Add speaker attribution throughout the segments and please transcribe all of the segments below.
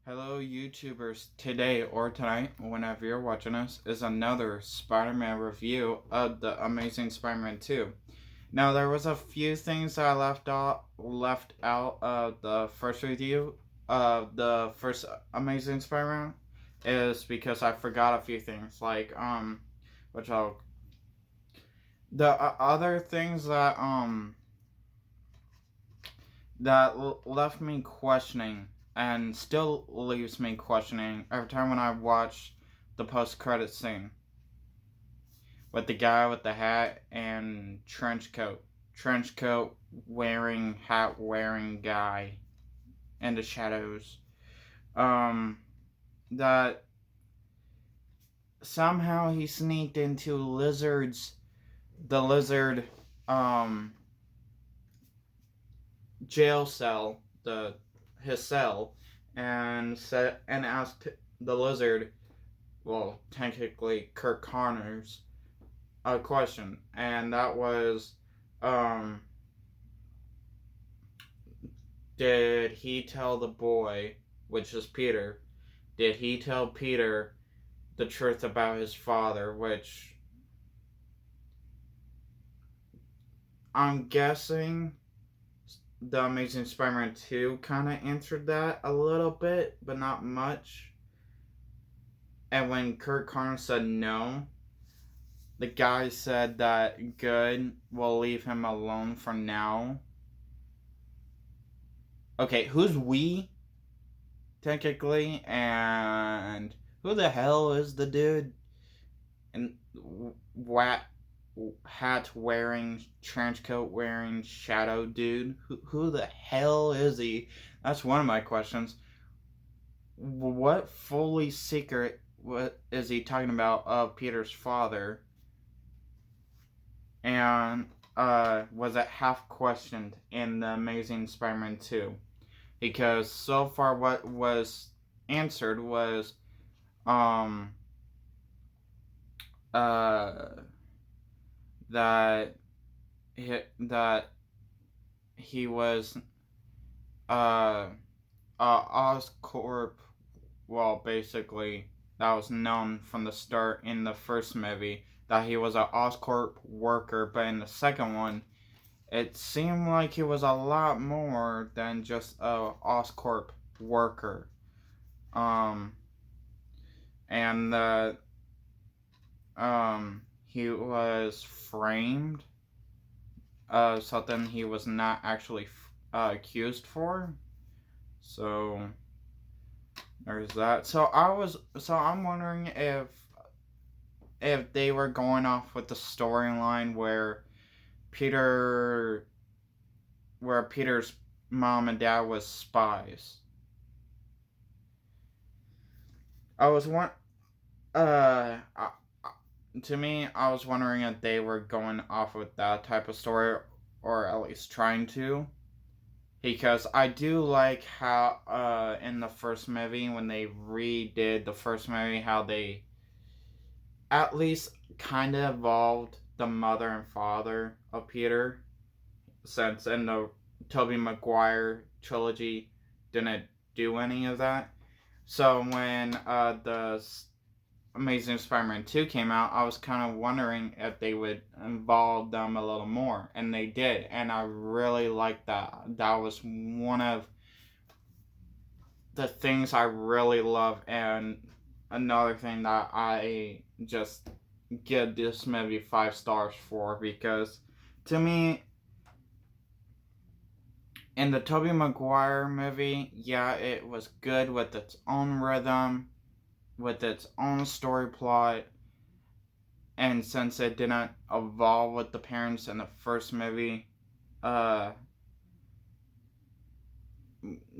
Speaker 1: Hello, YouTubers. Today or tonight, whenever you're watching us, is another Spider-Man review of the Amazing Spider-Man 2. Now, there was a few things that I left out of the first review of the first Amazing Spider-Man, is because I forgot a few things, which I'll the other things that left me questioning and still leaves me questioning every time when I watch the post-credit scene with the guy with the hat and trench coat wearing, hat wearing guy in the shadows. Um, that somehow he sneaked into the lizard, um, jail cell, his cell, and asked the lizard, well, technically Kirk Connors, a question, and that was, um, did he tell the boy, which is Peter, did he tell Peter the truth about his father? Which I'm guessing the Amazing Spider-Man 2 kind of answered that a little bit, but not much. And when Kirk Connors said no, the guy said that good, we'll leave him alone for now. Okay, who's we, technically, and who the hell is the dude? And hat wearing, trench coat wearing, shadow dude? Who the hell is he? That's one of my questions. What fully secret what is he talking about of Peter's father? And was it half questioned in the Amazing Spider-Man 2? Because so far what was answered was um uh that that he was uh Oscorp, well, basically that was known from the start in the first movie that he was a Oscorp worker, but in the second one it seemed like he was a lot more than just a Oscorp worker. Um, and that he was framed of something he was not actually accused for. So there's that. So I'm wondering if they were going off with the storyline Peter where Peter's mom and dad was spies. I was one uh I, to me, I was wondering if they were going off with that type of story, or at least trying to. Because I do like how, in the first movie, when they redid the first movie, how they at least kind of evolved the mother and father of Peter, since in the Tobey Maguire trilogy didn't do any of that. So when the Amazing Spider-Man 2 came out, I was kind of wondering if they would involve them a little more, and they did, and I really liked that. That was one of the things I really love, and another thing that I just give this movie 5 stars for, because to me, in the Tobey Maguire movie, yeah, it was good with its own rhythm, with its own story plot, and since it didn't evolve with the parents in the first movie, uh,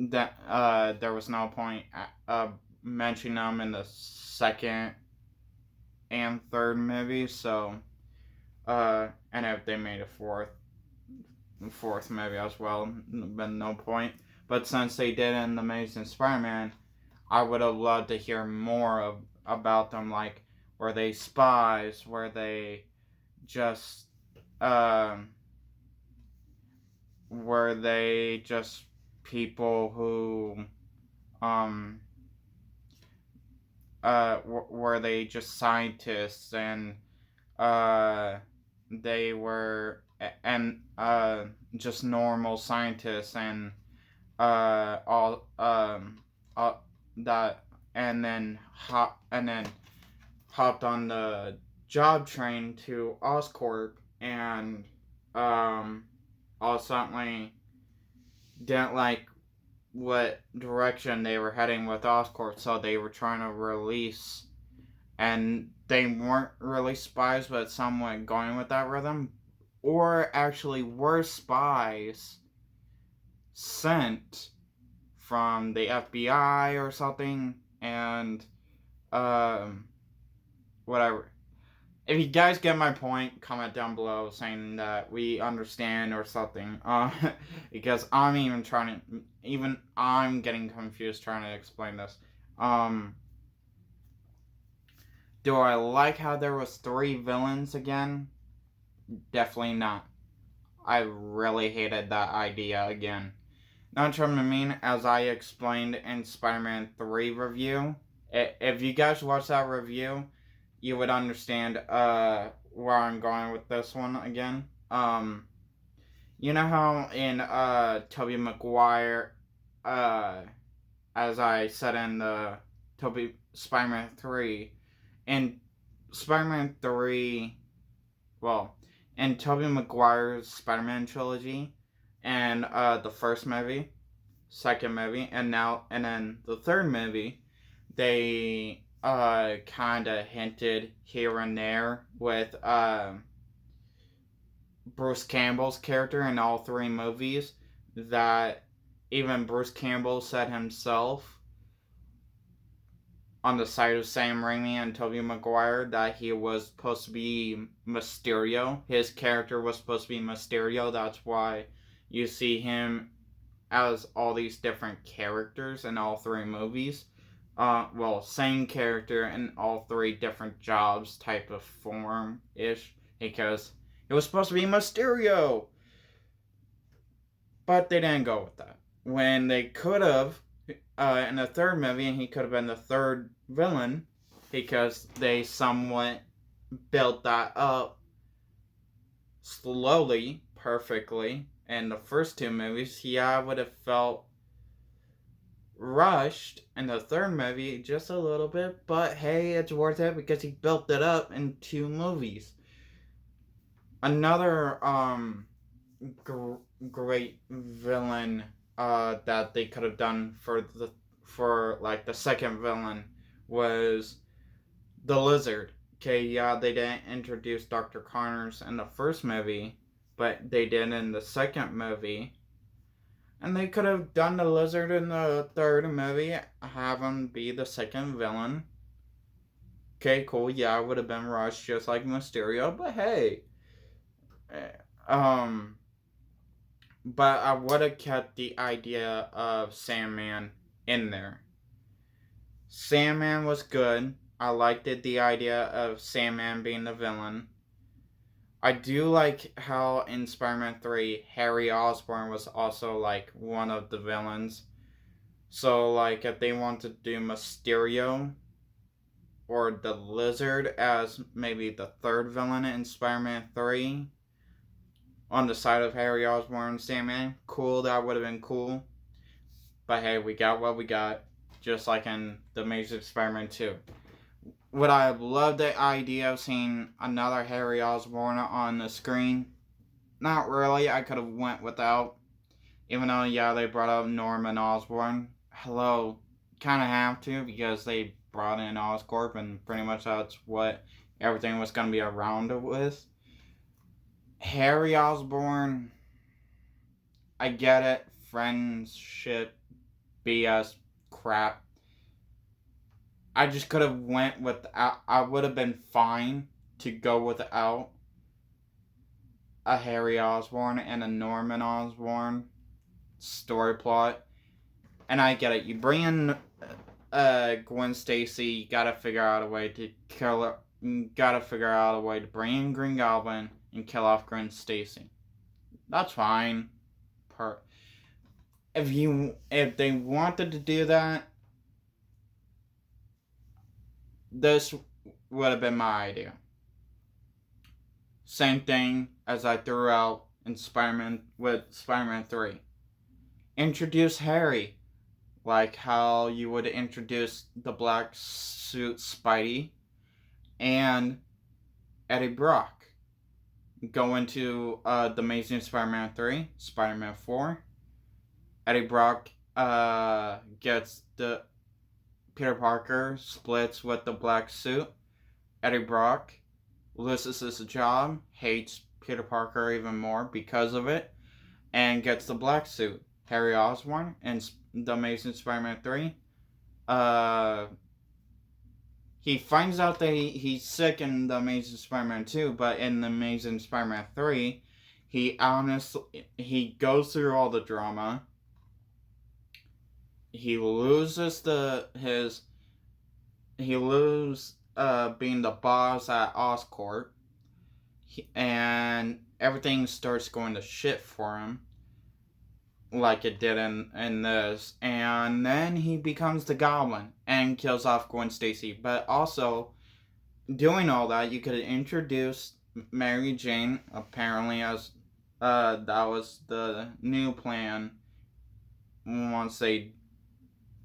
Speaker 1: there was no point mentioning them in the second and third movie. So, and if they made a fourth movie as well, been no point. But since they did in the Amazing Spider-Man, I would have loved to hear more about them. Like, were they spies? Were they just um, were they just people who were they just scientists and uh they were and just normal scientists and all that and then hopped on the job train to Oscorp and all suddenly didn't like what direction they were heading with Oscorp, so they were trying to release, and they weren't really spies, but somewhat going with that rhythm, or actually were spies sent from the FBI or something, and whatever. If you guys get my point, comment down below saying that we understand or something. Because I'm getting confused trying to explain this. Do I like how there was 3 villains again? Definitely not. I really hated that idea again. Not sure what I mean, as I explained in Spider-Man 3 review. If you guys watch that review, you would understand where I'm going with this one again. You know how in Tobey Maguire, as I said in the Spider-Man 3, in Spider-Man 3, well, in Tobey Maguire's Spider-Man trilogy, and the first movie, second movie, and then the third movie, they kind of hinted here and there with Bruce Campbell's character in all 3 movies that even Bruce Campbell said himself on the side of Sam Raimi and Tobey Maguire that he was supposed to be Mysterio. His character was supposed to be Mysterio. That's why you see him as all these different characters in all 3 movies. Same character in all 3 different jobs type of form-ish, because it was supposed to be Mysterio. But they didn't go with that. When they could have, in the third movie, he could have been the third villain, because they somewhat built that up slowly, perfectly. In the first 2 movies, I would have felt rushed in the third movie just a little bit, but hey, it's worth it because he built it up in 2 movies. Another great villain that they could have done for the second villain was the Lizard. Okay, yeah, they didn't introduce Dr. Connors in the first movie, but they did in the second movie. And they could have done the Lizard in the third movie, have him be the second villain. Okay, cool, yeah, it would have been rushed just like Mysterio, but hey. But I would have kept the idea of Sandman in there. Sandman was good. I liked the idea of Sandman being the villain. I do like how in Spider-Man 3, Harry Osborn was also like one of the villains. So like if they want to do Mysterio or the Lizard as maybe the third villain in Spider-Man 3 on the side of Harry Osborn and Sandman, cool, that would have been cool. But hey, we got what we got, just like in The Amazing Spider-Man 2. Would I have loved the idea of seeing another Harry Osborn on the screen? Not really. I could have went without. Even though, yeah, they brought up Norman Osborn. Hello. Kind of have to, because they brought in Oscorp, and pretty much that's what everything was going to be around it with. Harry Osborn, I get it. Friendship, BS, crap. I just could have went without. I would have been fine to go without a Harry Osborn and a Norman Osborn story plot. And I get it. You bring in Gwen Stacy, you gotta figure out a way to kill her. You gotta figure out a way to bring in Green Goblin and kill off Gwen Stacy. That's fine. If they wanted to do that, this would have been my idea. Same thing as I threw out in Spider-Man 3. Introduce Harry, like how you would introduce the black suit Spidey and Eddie Brock. Go into The Amazing Spider-Man 3, Spider-Man 4. Eddie Brock gets the Peter Parker splits with the black suit. Eddie Brock loses his job, hates Peter Parker even more because of it, and gets the black suit. Harry Osborn in The Amazing Spider-Man 3. He finds out that he's sick in The Amazing Spider-Man 2, but in The Amazing Spider-Man 3, he goes through all the drama. He loses being the boss at Oscorp, and everything starts going to shit for him, like it did in this. And then he becomes the Goblin and kills off Gwen Stacy. But also, doing all that, you could introduce Mary Jane, apparently, as that was the new plan once they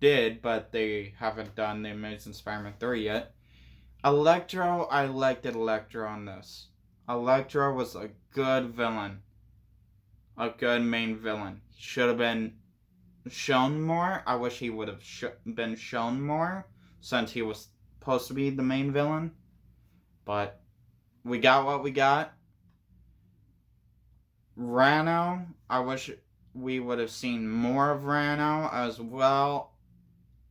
Speaker 1: did, but they haven't done The Amazing Spider-Man 3 yet. Electro, I liked Electro on this. Electro was a good villain. A good main villain. He should have been shown more. I wish he would have been shown more, since he was supposed to be the main villain. But we got what we got. Rano, I wish we would have seen more of Rano as well.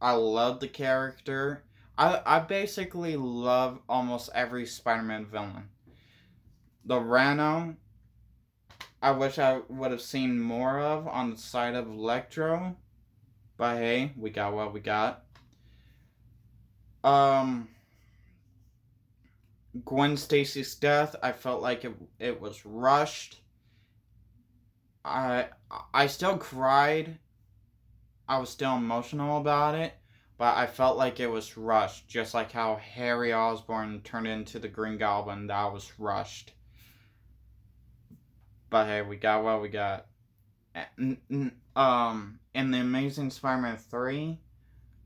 Speaker 1: I love the character. I basically love almost every Spider-Man villain. The Rano, I wish I would have seen more of on the side of Electro. But hey, we got what we got. Gwen Stacy's death, I felt like it was rushed. I still cried. I was still emotional about it, but I felt like it was rushed, just like how Harry Osborn turned into the Green Goblin. That was rushed. But hey, we got what we got. In The Amazing Spider-Man 3,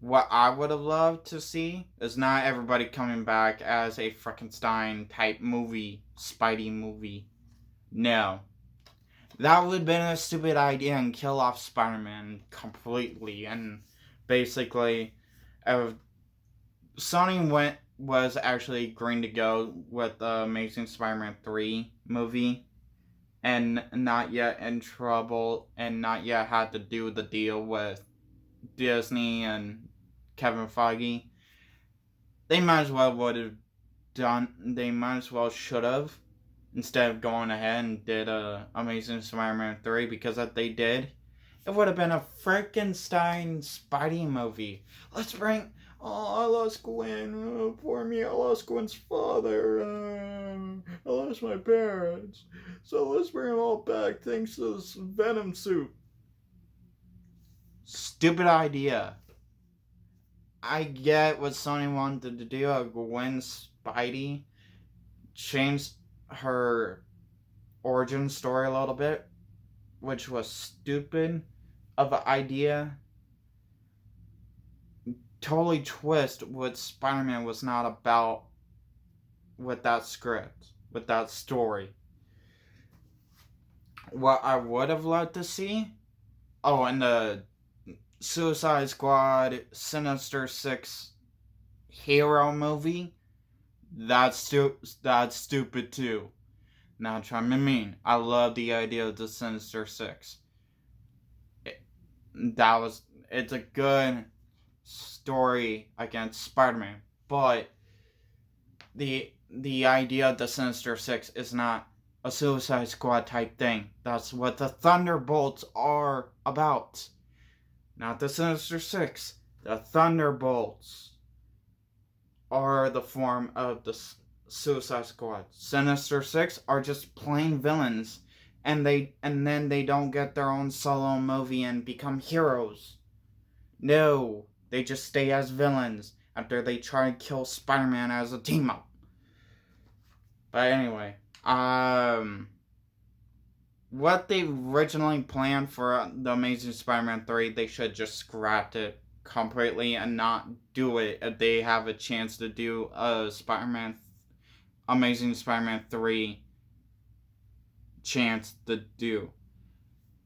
Speaker 1: what I would have loved to see is not everybody coming back as a Frankenstein type movie, Spidey movie. No. That would have been a stupid idea and kill off Spider-Man completely. And basically, Sony was actually green to go with the Amazing Spider-Man 3 movie, and not yet in trouble, and not yet had to do the deal with Disney and Kevin Feige. They might as well should have, instead of going ahead and did Amazing Spider-Man 3, because if they did, it would have been a Frankenstein Spidey movie. Let's bring... Oh, I lost Gwen. Oh, poor me. I lost Gwen's father. I lost my parents. So let's bring them all back thanks to this Venom suit. Stupid idea. I get what Sony wanted to do. Gwen Spidey changed her origin story a little bit, which was stupid of an idea. Totally twist what Spider-Man was not about with that script, with that story. What I would have liked to see, and the Suicide Squad Sinister Six hero movie, that's stupid too. Not trying to be mean. I love the idea of the Sinister Six. It's a good story against Spider-Man, but the idea of the Sinister Six is not a Suicide Squad type thing. That's what the Thunderbolts are about. Not the Sinister Six. The Thunderbolts are the form of the Suicide Squad. Sinister Six are just plain villains, and then they don't get their own solo movie and become heroes. No, they just stay as villains, after they try to kill Spider-Man as a team up. But anyway, what they originally planned for The Amazing Spider-Man 3, they should just scrap it completely and not do it if they have a chance to do a Amazing Spider-Man 3 chance to do.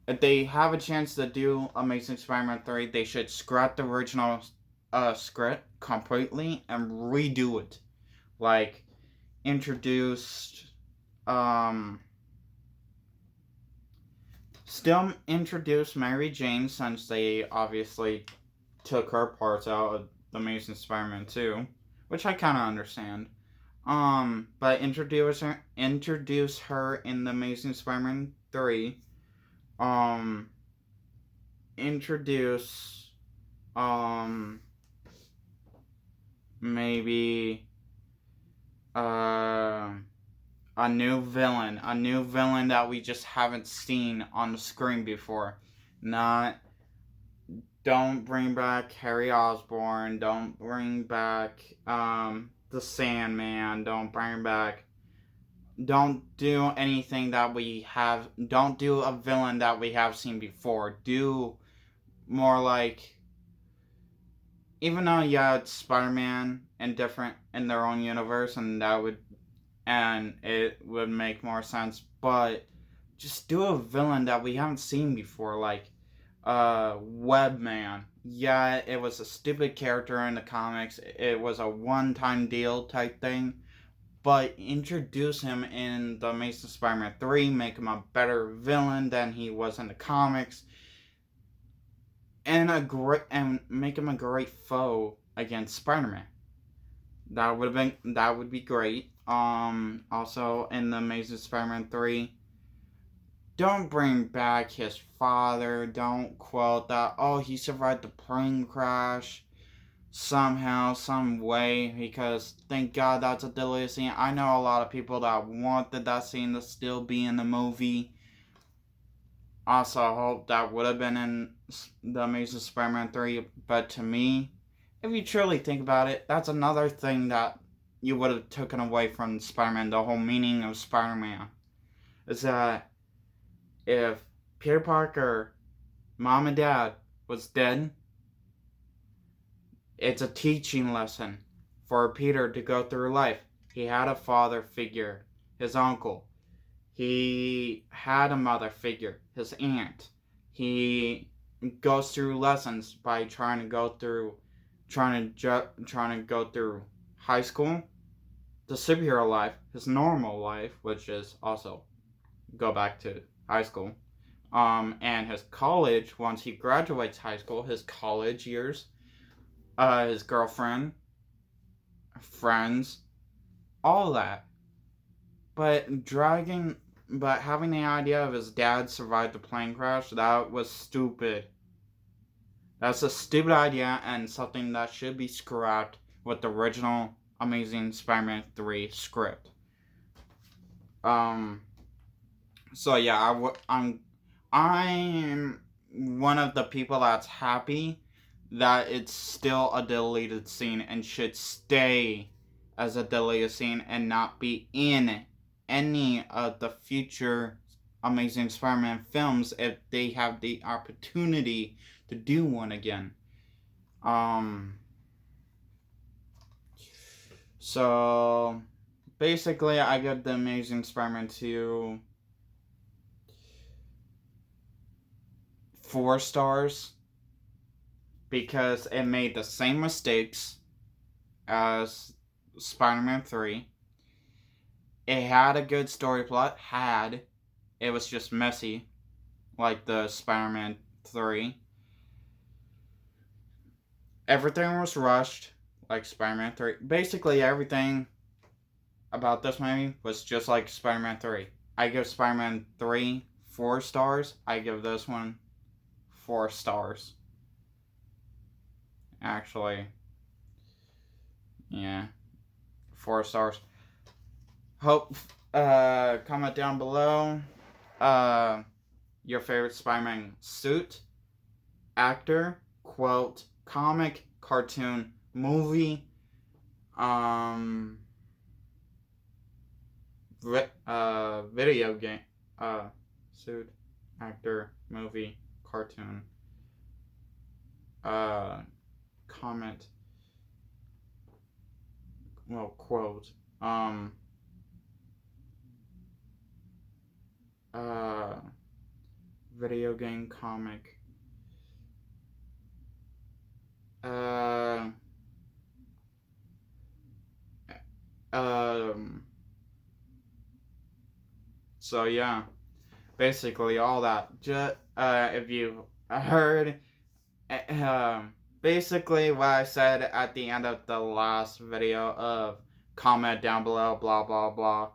Speaker 1: If they have a chance to do Amazing Spider-Man 3, they should scrap the original script completely and redo it. Like, still introduce Mary Jane, since they obviously took her parts out of The Amazing Spider-Man 2, which I kind of understand. But introduce her in The Amazing Spider-Man 3. Introduce, maybe, a new villain that we just haven't seen on the screen before. Don't bring back Harry Osborn, don't bring back, the Sandman, don't do anything that don't do a villain that we have seen before. Do more like, even though, yeah, it's Spider-Man and different in their own universe, and it would make more sense, but just do a villain that we haven't seen before, like, Webman. Yeah, it was a stupid character in the comics, it was a one-time deal type thing, but introduce him in The Amazing Spider-Man 3, make him a better villain than he was in the comics, and make him a great foe against Spider-Man. That would be great. Also in The Amazing Spider-Man 3, don't bring back his father. Don't quote that, oh, he survived the plane crash somehow, some way, because thank God that's a deleted scene. I know a lot of people that wanted that scene to still be in the movie. Also, I hope that would have been in The Amazing Spider-Man 3, but to me, if you truly think about it, that's another thing that you would have taken away from Spider-Man. The whole meaning of Spider-Man is that if Peter Parker, mom and dad, was dead, it's a teaching lesson for Peter to go through life. He had a father figure, his uncle. He had a mother figure, his aunt. He goes through lessons by trying to go through high school, the superhero life, his normal life, which is also go back to high school, and his college, once he graduates high school, his college years, his girlfriend, friends, all that. But having the idea of his dad survived the plane crash, that was stupid. That's a stupid idea and something that should be scrapped with the original Amazing Spider-Man 3 script. So yeah, I'm one of the people that's happy that it's still a deleted scene and should stay as a deleted scene and not be in any of the future Amazing Spider-Man films if they have the opportunity to do one again. So basically, I give The Amazing Spider-Man 2 4 stars because it made the same mistakes as Spider-Man 3. It had a good story plot. It was just messy, like the Spider-Man 3. Everything was rushed, like Spider-Man 3. Basically, everything about this movie was just like Spider-Man 3. I give Spider-Man 3 4 stars. I give this one 4 stars. Actually, yeah, 4 stars. Hope, comment down below, your favorite Spider-Man suit, actor, quote, comic, cartoon, movie, video game, suit, actor, movie, cartoon, comment, well, quote, uh, video game, comic, uh, um, so yeah, basically all that. If you heard, basically what I said at the end of the last video of comment down below, blah blah blah.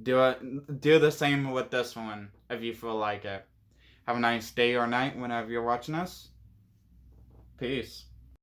Speaker 1: Do the same with this one if you feel like it. Have a nice day or night whenever you're watching this. Peace.